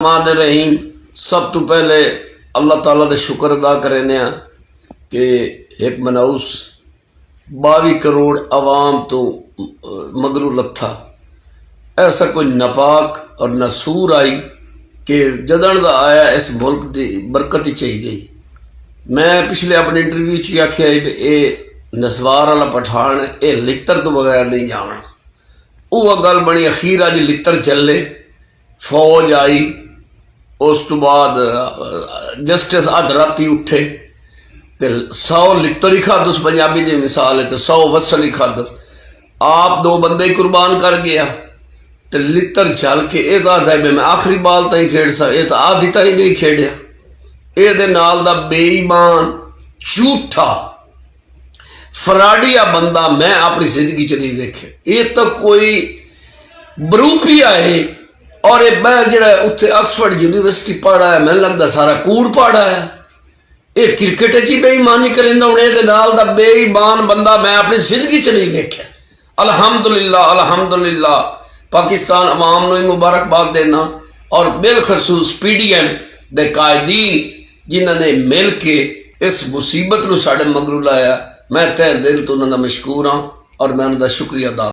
रहमान रहीम। सब तो पहले अल्लाह ताला दे शुक्र अदा करने कि एक मनाउस 22 करोड़ आवाम तो मगरू लथा। ऐसा कोई नपाक और नसूर आई कि जदन का आया इस मुल्क की बरकत ही चाहिए गई। मैं पिछले अपने इंटरव्यू च आखिया ये नसवार वाला पठान ये लित्र तो बगैर नहीं जाना। वह गल बनी, अखीर अज लित्र चले, फौज आई, उस तो बाद जस्टिस अध राती उठे तो 100 लित्र ही खादस। पंजाबी की मिसाल है तो 100 वसल ही खादस। आप 2 बंदे कुर्बान कर गया तो लित्र चल के ये है मैं आखिरी बाल तई खेड सा, ये तो आधी तई नहीं खेडिया। ये नाल दा बेईमान झूठा फराडिया बंदा मैं अपनी जिंदगी च नहीं देखे। ये तो कोई बरूपिया है। और मैं जो उत्थे ऑक्सफोर्ड यूनिवर्सिटी पढ़ा है, मैंने लगता सारा कूड़ पढ़ा है। ये क्रिकेट च ही बेईमानी करेंदा हूँ। ये नाल दा बेईमान बंदा मैं अपनी जिंदगी च नहीं देखा। अल्हम्दुलिल्लाह अल्हम्दुलिल्लाह पाकिस्तान अवाम को मुबारकबाद देना और बिलखसूस PDM दे कायदीन जिन्होंने मिल के इस मुसीबत को साढ़े मगरू लाया। मैं तहे दिल तो उन्होंने मशकूर हाँ और मैं उनका शुक्रिया अदा